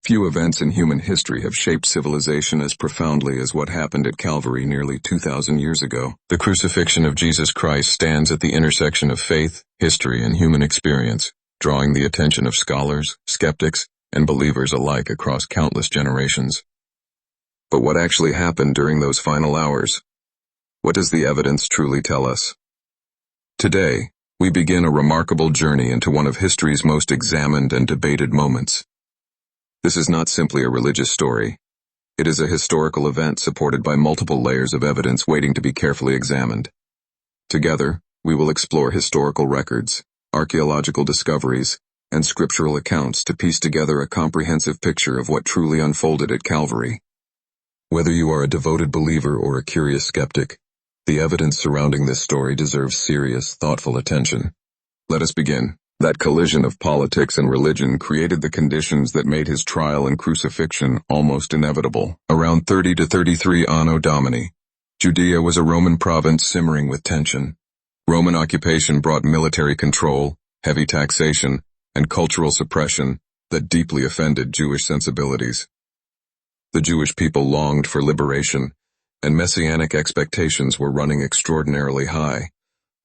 Few events in human history have shaped civilization as profoundly as what happened at Calvary nearly 2,000 years ago. The crucifixion of Jesus Christ stands at the intersection of faith, history, and human experience, drawing the attention of scholars, skeptics, and believers alike across countless generations. But what actually happened during those final hours? What does the evidence truly tell us? Today, we begin a remarkable journey into one of history's most examined and debated moments. This is not simply a religious story. It is a historical event supported by multiple layers of evidence waiting to be carefully examined. Together, we will explore historical records, archaeological discoveries, and scriptural accounts to piece together a comprehensive picture of what truly unfolded at Calvary. Whether you are a devoted believer or a curious skeptic, the evidence surrounding this story deserves serious, thoughtful attention. Let us begin. That collision of politics and religion created the conditions that made his trial and crucifixion almost inevitable. Around 30 to 33 Anno Domini, Judea was a Roman province simmering with tension. Roman occupation brought military control, heavy taxation, and cultural suppression that deeply offended Jewish sensibilities. The Jewish people longed for liberation, and messianic expectations were running extraordinarily high.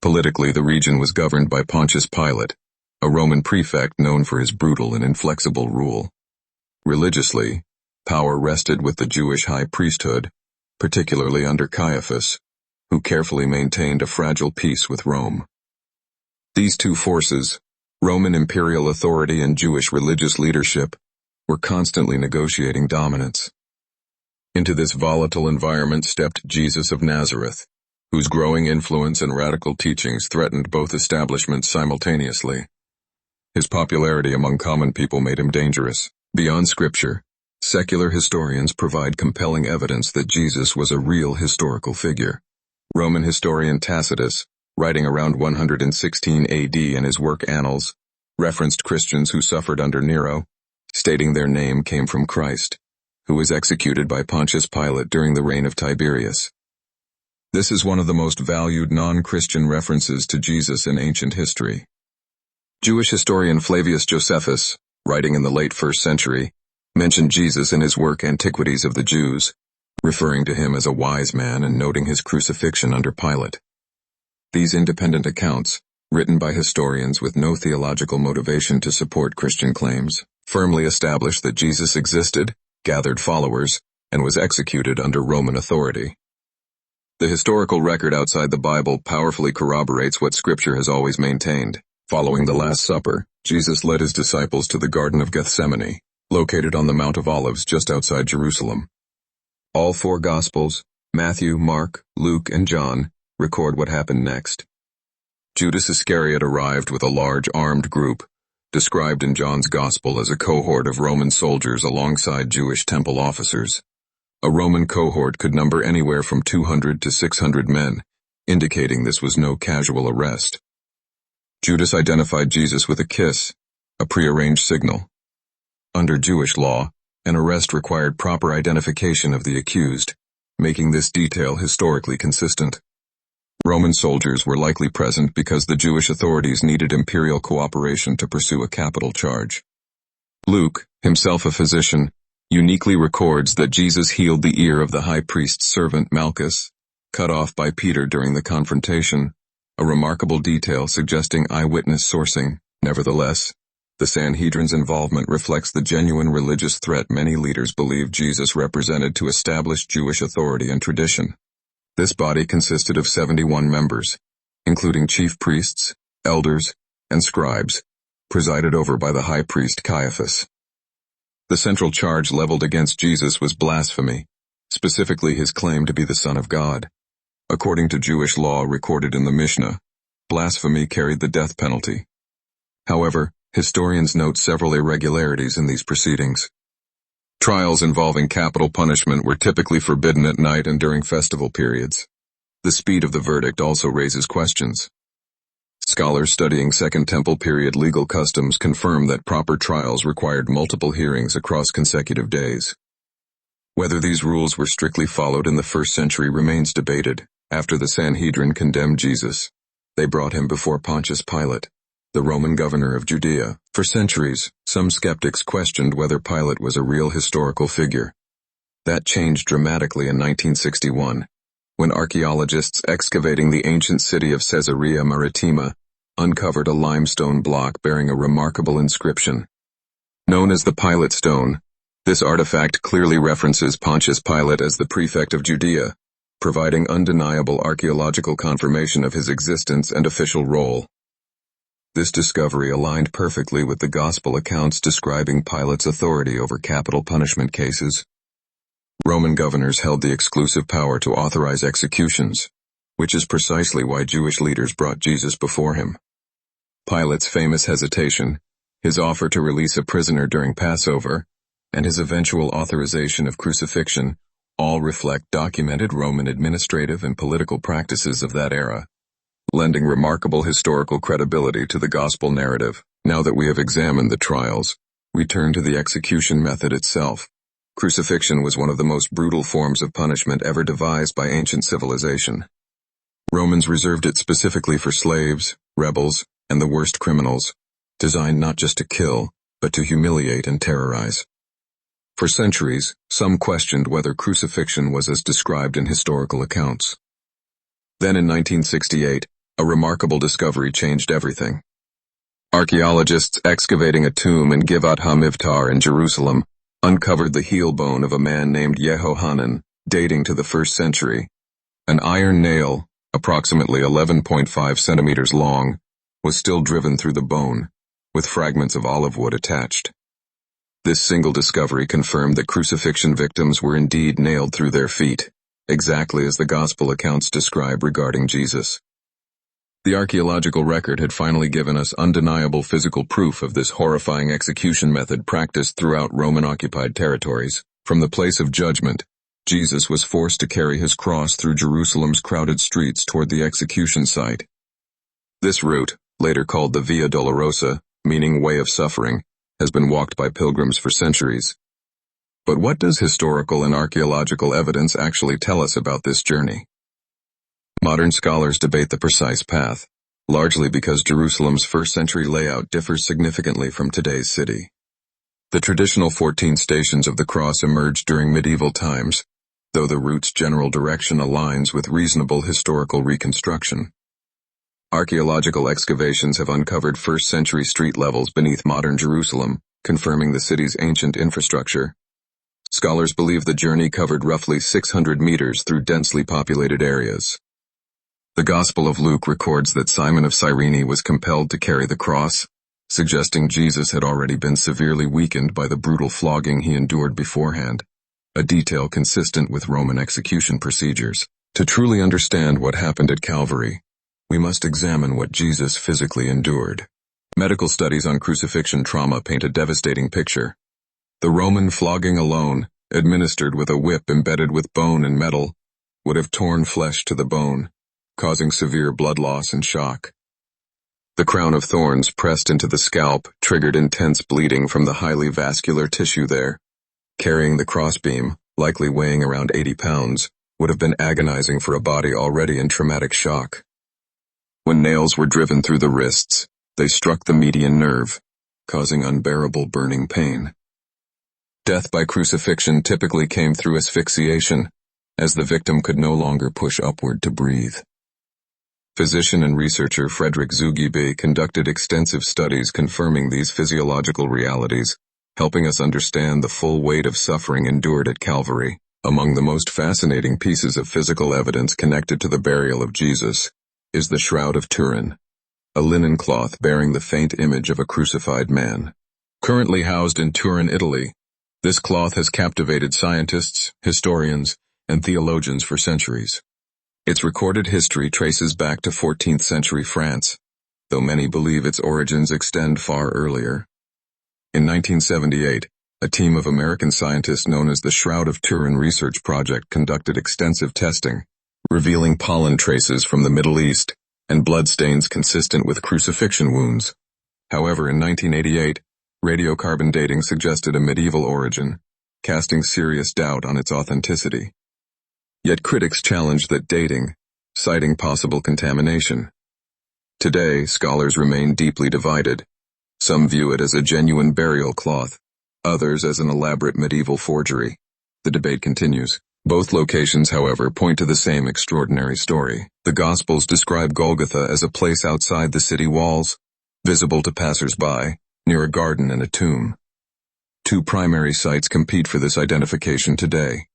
Politically, the region was governed by Pontius Pilate, a Roman prefect known for his brutal and inflexible rule. Religiously, power rested with the Jewish high priesthood, particularly under Caiaphas, who carefully maintained a fragile peace with Rome. These two forces, Roman imperial authority and Jewish religious leadership, were constantly negotiating dominance. Into this volatile environment stepped Jesus of Nazareth, whose growing influence and radical teachings threatened both establishments simultaneously. His popularity among common people made him dangerous. Beyond Scripture, secular historians provide compelling evidence that Jesus was a real historical figure. Roman historian Tacitus, writing around 116 AD in his work Annals, referenced Christians who suffered under Nero, stating their name came from Christ, who was executed by Pontius Pilate during the reign of Tiberius. This is one of the most valued non-Christian references to Jesus in ancient history. Jewish historian Flavius Josephus, writing in the late 1st century, mentioned Jesus in his work Antiquities of the Jews, referring to him as a wise man and noting his crucifixion under Pilate. These independent accounts, written by historians with no theological motivation to support Christian claims, firmly establish that Jesus existed, gathered followers, and was executed under Roman authority. The historical record outside the Bible powerfully corroborates what Scripture has always maintained. Following the Last Supper, Jesus led his disciples to the Garden of Gethsemane, located on the Mount of Olives just outside Jerusalem. All four Gospels, Matthew, Mark, Luke, and John, record what happened next. Judas Iscariot arrived with a large armed group, described in John's Gospel as a cohort of Roman soldiers alongside Jewish temple officers. A Roman cohort could number anywhere from 200 to 600 men, indicating this was no casual arrest. Judas identified Jesus with a kiss, a prearranged signal. Under Jewish law, an arrest required proper identification of the accused, making this detail historically consistent. Roman soldiers were likely present because the Jewish authorities needed imperial cooperation to pursue a capital charge. Luke, himself a physician, uniquely records that Jesus healed the ear of the high priest's servant Malchus, cut off by Peter during the confrontation, a remarkable detail suggesting eyewitness sourcing. Nevertheless, the Sanhedrin's involvement reflects the genuine religious threat many leaders believed Jesus represented to established Jewish authority and tradition. This body consisted of 71 members, including chief priests, elders, and scribes, presided over by the high priest Caiaphas. The central charge leveled against Jesus was blasphemy, specifically his claim to be the Son of God. According to Jewish law recorded in the Mishnah, blasphemy carried the death penalty. However, historians note several irregularities in these proceedings. Trials involving capital punishment were typically forbidden at night and during festival periods. The speed of the verdict also raises questions. Scholars studying Second Temple period legal customs confirm that proper trials required multiple hearings across consecutive days. Whether these rules were strictly followed in the 1st century remains debated. After the Sanhedrin condemned Jesus, they brought him before Pontius Pilate, the Roman governor of Judea. For centuries, some skeptics questioned whether Pilate was a real historical figure. That changed dramatically in 1961, when archaeologists excavating the ancient city of Caesarea Maritima uncovered a limestone block bearing a remarkable inscription. Known as the Pilate Stone, this artifact clearly references Pontius Pilate as the prefect of Judea, providing undeniable archaeological confirmation of his existence and official role. This discovery aligned perfectly with the Gospel accounts describing Pilate's authority over capital punishment cases. Roman governors held the exclusive power to authorize executions, which is precisely why Jewish leaders brought Jesus before him. Pilate's famous hesitation, his offer to release a prisoner during Passover, and his eventual authorization of crucifixion all reflect documented Roman administrative and political practices of that era, lending remarkable historical credibility to the Gospel narrative. Now that we have examined the trials, we turn to the execution method itself. Crucifixion was one of the most brutal forms of punishment ever devised by ancient civilization. Romans reserved it specifically for slaves, rebels, and the worst criminals, designed not just to kill, but to humiliate and terrorize. For centuries, some questioned whether crucifixion was as described in historical accounts. Then in 1968, a remarkable discovery changed everything. Archaeologists excavating a tomb in Givat HaMivtar in Jerusalem uncovered the heel bone of a man named Yehohanan, dating to the 1st century. An iron nail, approximately 11.5 centimeters long, was still driven through the bone, with fragments of olive wood attached. This single discovery confirmed that crucifixion victims were indeed nailed through their feet, exactly as the Gospel accounts describe regarding Jesus. The archaeological record had finally given us undeniable physical proof of this horrifying execution method practiced throughout Roman-occupied territories. From the place of judgment, Jesus was forced to carry his cross through Jerusalem's crowded streets toward the execution site. This route, later called the Via Dolorosa, meaning way of suffering, has been walked by pilgrims for centuries. But what does historical and archaeological evidence actually tell us about this journey? Modern scholars debate the precise path, largely because Jerusalem's first-century layout differs significantly from today's city. The traditional 14 stations of the cross emerged during medieval times, though the route's general direction aligns with reasonable historical reconstruction. Archaeological excavations have uncovered first-century street levels beneath modern Jerusalem, confirming the city's ancient infrastructure. Scholars believe the journey covered roughly 600 meters through densely populated areas. The Gospel of Luke records that Simon of Cyrene was compelled to carry the cross, suggesting Jesus had already been severely weakened by the brutal flogging he endured beforehand, a detail consistent with Roman execution procedures. To truly understand what happened at Calvary, we must examine what Jesus physically endured. Medical studies on crucifixion trauma paint a devastating picture. The Roman flogging alone, administered with a whip embedded with bone and metal, would have torn flesh to the bone, causing severe blood loss and shock. The crown of thorns pressed into the scalp triggered intense bleeding from the highly vascular tissue there. Carrying the crossbeam, likely weighing around 80 pounds, would have been agonizing for a body already in traumatic shock. When nails were driven through the wrists, they struck the median nerve, causing unbearable burning pain. Death by crucifixion typically came through asphyxiation, as the victim could no longer push upward to breathe. Physician and researcher Frederick Zugebe conducted extensive studies confirming these physiological realities, helping us understand the full weight of suffering endured at Calvary. Among the most fascinating pieces of physical evidence connected to the burial of Jesus is the Shroud of Turin, a linen cloth bearing the faint image of a crucified man. Currently housed in Turin, Italy, this cloth has captivated scientists, historians, and theologians for centuries. Its recorded history traces back to 14th century France, though many believe its origins extend far earlier. In 1978, a team of American scientists known as the Shroud of Turin Research Project conducted extensive testing, revealing pollen traces from the Middle East and bloodstains consistent with crucifixion wounds. However, in 1988, radiocarbon dating suggested a medieval origin, casting serious doubt on its authenticity. Yet critics challenged that dating, citing possible contamination. Today, scholars remain deeply divided. Some view it as a genuine burial cloth, others as an elaborate medieval forgery. The debate continues. Both locations, however, point to the same extraordinary story. The Gospels describe Golgotha as a place outside the city walls, visible to passers-by, near a garden and a tomb. Two primary sites compete for this identification today.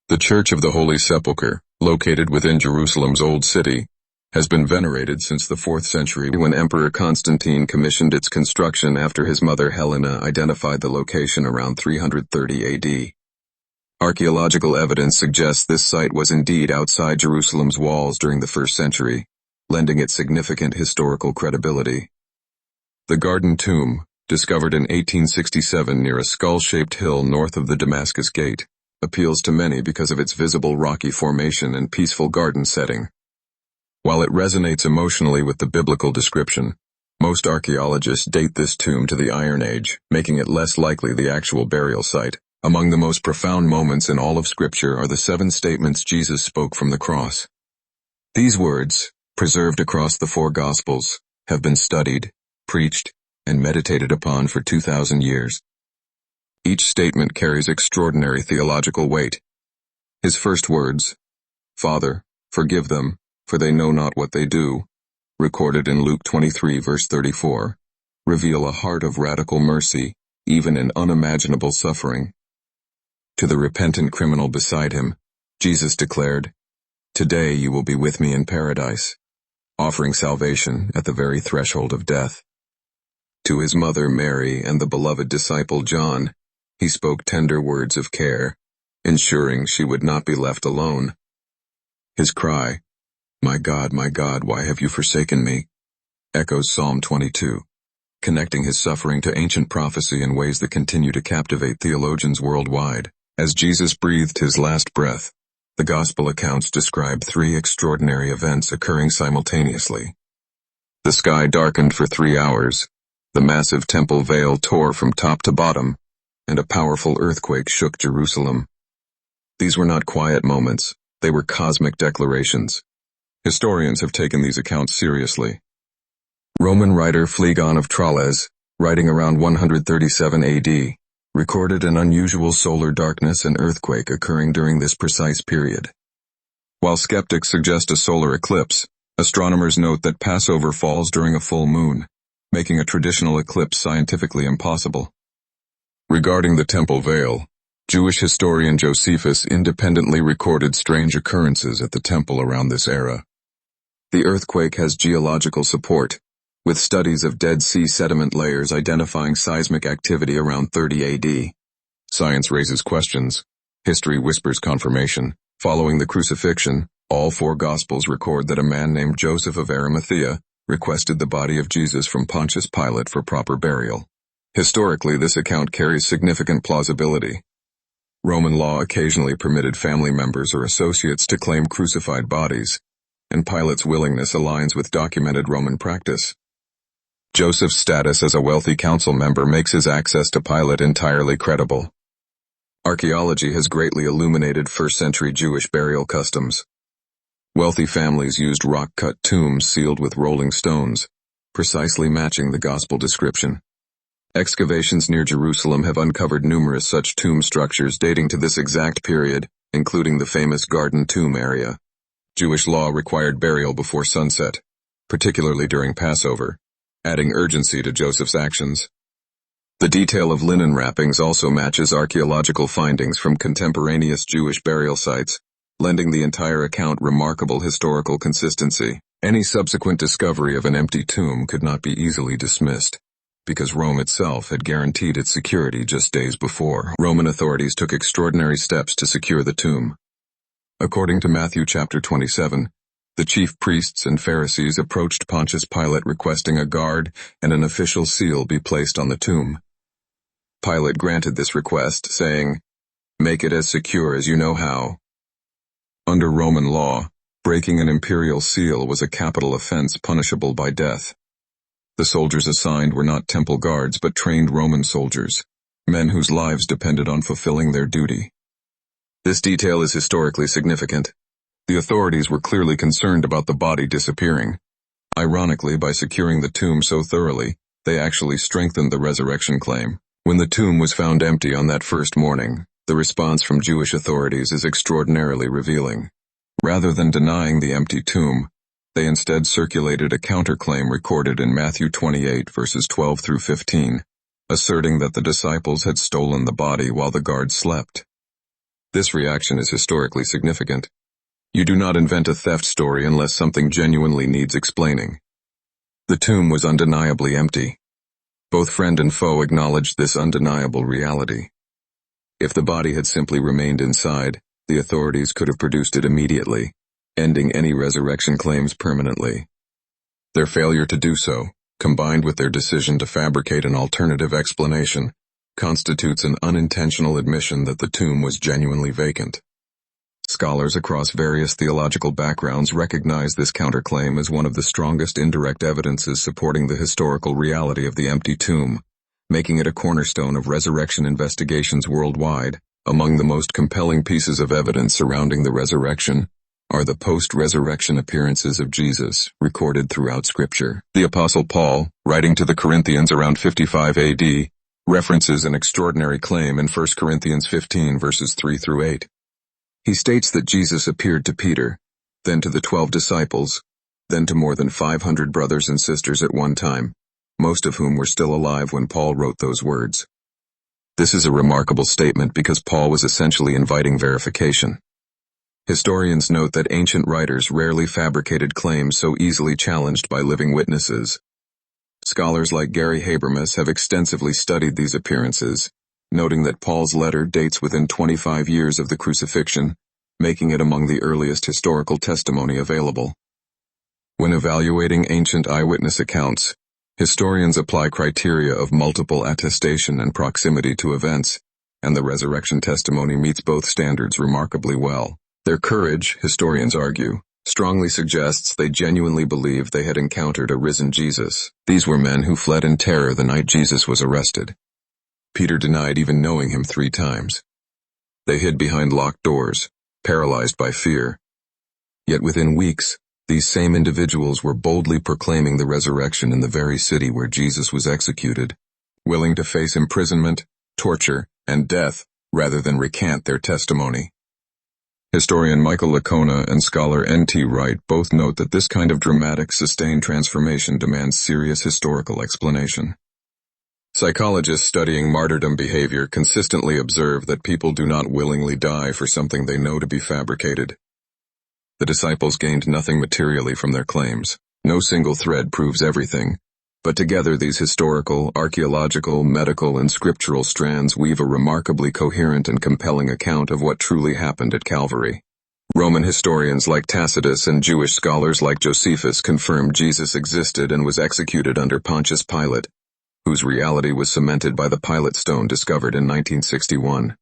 The Church of the Holy Sepulchre, located within Jerusalem's Old City, has been venerated since the 4th century when Emperor Constantine commissioned its construction after his mother Helena identified the location around 330 AD. Archaeological evidence suggests this site was indeed outside Jerusalem's walls during the 1st century, lending it significant historical credibility. The Garden Tomb, discovered in 1867 near a skull-shaped hill north of the Damascus Gate, appeals to many because of its visible rocky formation and peaceful garden setting. While it resonates emotionally with the biblical description, most archaeologists date this tomb to the Iron Age, making it less likely the actual burial site. Among the most profound moments in all of Scripture are the 7 statements Jesus spoke from the cross. These words, preserved across the 4 Gospels, have been studied, preached, and meditated upon for 2,000 years. Each statement carries extraordinary theological weight. His first words, "Father, forgive them, for they know not what they do," recorded in Luke 23 verse 34, reveal a heart of radical mercy, even in unimaginable suffering. To the repentant criminal beside him, Jesus declared, "Today you will be with me in paradise," offering salvation at the very threshold of death. To his mother Mary and the beloved disciple John, he spoke tender words of care, ensuring she would not be left alone. His cry, my God, why have you forsaken me?" echoes Psalm 22, connecting his suffering to ancient prophecy in ways that continue to captivate theologians worldwide. As Jesus breathed his last breath, the Gospel accounts describe 3 extraordinary events occurring simultaneously. The sky darkened for 3 hours, the massive temple veil tore from top to bottom, and a powerful earthquake shook Jerusalem. These were not quiet moments, they were cosmic declarations. Historians have taken these accounts seriously. Roman writer Phlegon of Tralles, writing around 137 AD, recorded an unusual solar darkness and earthquake occurring during this precise period. While skeptics suggest a solar eclipse, astronomers note that Passover falls during a full moon, making a traditional eclipse scientifically impossible. Regarding the temple veil, Jewish historian Josephus independently recorded strange occurrences at the temple around this era. The earthquake has geological support, with studies of Dead Sea sediment layers identifying seismic activity around 30 AD. Science raises questions. History whispers confirmation. Following the crucifixion, all 4 Gospels record that a man named Joseph of Arimathea requested the body of Jesus from Pontius Pilate for proper burial. Historically, this account carries significant plausibility. Roman law occasionally permitted family members or associates to claim crucified bodies, and Pilate's willingness aligns with documented Roman practice. Joseph's status as a wealthy council member makes his access to Pilate entirely credible. Archaeology has greatly illuminated 1st century Jewish burial customs. Wealthy families used rock-cut tombs sealed with rolling stones, precisely matching the gospel description. Excavations near Jerusalem have uncovered numerous such tomb structures dating to this exact period, including the famous Garden Tomb area. Jewish law required burial before sunset, particularly during Passover, adding urgency to Joseph's actions. The detail of linen wrappings also matches archaeological findings from contemporaneous Jewish burial sites, lending the entire account remarkable historical consistency. Any subsequent discovery of an empty tomb could not be easily dismissed, because Rome itself had guaranteed its security just days before. Roman authorities took extraordinary steps to secure the tomb. According to Matthew chapter 27, the chief priests and Pharisees approached Pontius Pilate requesting a guard and an official seal be placed on the tomb. Pilate granted this request, saying, "Make it as secure as you know how." Under Roman law, breaking an imperial seal was a capital offense punishable by death. The soldiers assigned were not temple guards but trained Roman soldiers, men whose lives depended on fulfilling their duty. This detail is historically significant. The authorities were clearly concerned about the body disappearing. Ironically, by securing the tomb so thoroughly, they actually strengthened the resurrection claim. When the tomb was found empty on that first morning, the response from Jewish authorities is extraordinarily revealing. Rather than denying the empty tomb, they instead circulated a counterclaim recorded in Matthew 28 verses 12 through 15, asserting that the disciples had stolen the body while the guards slept. This reaction is historically significant. You do not invent a theft story unless something genuinely needs explaining. The tomb was undeniably empty. Both friend and foe acknowledged this undeniable reality. If the body had simply remained inside, the authorities could have produced it immediately, ending any resurrection claims permanently. Their failure to do so, combined with their decision to fabricate an alternative explanation, constitutes an unintentional admission that the tomb was genuinely vacant. Scholars across various theological backgrounds recognize this counterclaim as one of the strongest indirect evidences supporting the historical reality of the empty tomb, making it a cornerstone of resurrection investigations worldwide. Among the most compelling pieces of evidence surrounding the resurrection are the post-resurrection appearances of Jesus, recorded throughout Scripture. The Apostle Paul, writing to the Corinthians around 55 AD, references an extraordinary claim in 1 Corinthians 15 verses 3 through 8. He states that Jesus appeared to Peter, then to the 12 disciples, then to more than 500 brothers and sisters at one time, most of whom were still alive when Paul wrote those words. This is a remarkable statement because Paul was essentially inviting verification. Historians note that ancient writers rarely fabricated claims so easily challenged by living witnesses. Scholars like Gary Habermas have extensively studied these appearances, noting that Paul's letter dates within 25 years of the crucifixion, making it among the earliest historical testimony available. When evaluating ancient eyewitness accounts, historians apply criteria of multiple attestation and proximity to events, and the resurrection testimony meets both standards remarkably well. Their courage, historians argue, strongly suggests they genuinely believed they had encountered a risen Jesus. These were men who fled in terror the night Jesus was arrested. Peter denied even knowing him 3 times. They hid behind locked doors, paralyzed by fear. Yet within weeks, these same individuals were boldly proclaiming the resurrection in the very city where Jesus was executed, willing to face imprisonment, torture, and death rather than recant their testimony. Historian Michael Licona and scholar N.T. Wright both note that this kind of dramatic, sustained transformation demands serious historical explanation. Psychologists studying martyrdom behavior consistently observe that people do not willingly die for something they know to be fabricated. The disciples gained nothing materially from their claims. No single thread proves everything, but together these historical, archaeological, medical, and scriptural strands weave a remarkably coherent and compelling account of what truly happened at Calvary. Roman historians like Tacitus and Jewish scholars like Josephus confirm Jesus existed and was executed under Pontius Pilate, whose reality was cemented by the Pilate stone discovered in 1961.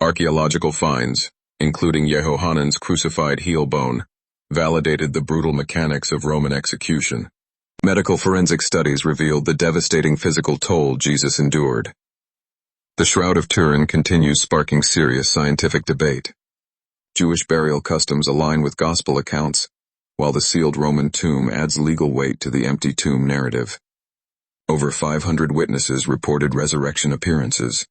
Archaeological finds, including Yehohanan's crucified heel bone, validated the brutal mechanics of Roman execution. Medical forensic studies revealed the devastating physical toll Jesus endured. The Shroud of Turin continues sparking serious scientific debate. Jewish burial customs align with gospel accounts, while the sealed Roman tomb adds legal weight to the empty tomb narrative. Over 500 witnesses reported resurrection appearances.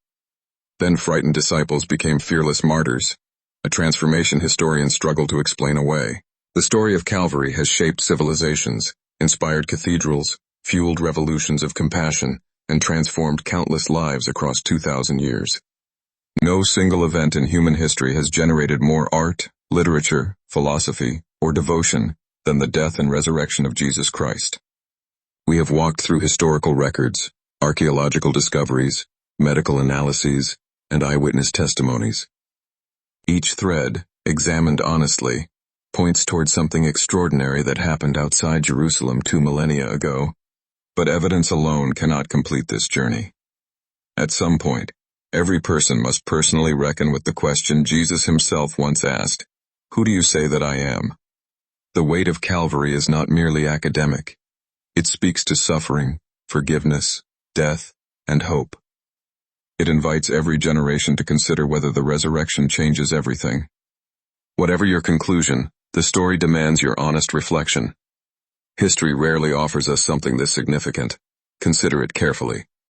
Then frightened disciples became fearless martyrs, a transformation historians struggle to explain away. The story of Calvary has shaped civilizations, inspired cathedrals, fueled revolutions of compassion, and transformed countless lives across 2,000 years. No single event in human history has generated more art, literature, philosophy, or devotion than the death and resurrection of Jesus Christ. We have walked through historical records, archaeological discoveries, medical analyses, and eyewitness testimonies. Each thread, examined honestly, points toward something extraordinary that happened outside Jerusalem 2 millennia ago, but evidence alone cannot complete this journey. At some point, every person must personally reckon with the question Jesus himself once asked, "Who do you say that I am?" The weight of Calvary is not merely academic. It speaks to suffering, forgiveness, death, and hope. It invites every generation to consider whether the resurrection changes everything. Whatever your conclusion, the story demands your honest reflection. History rarely offers us something this significant. Consider it carefully.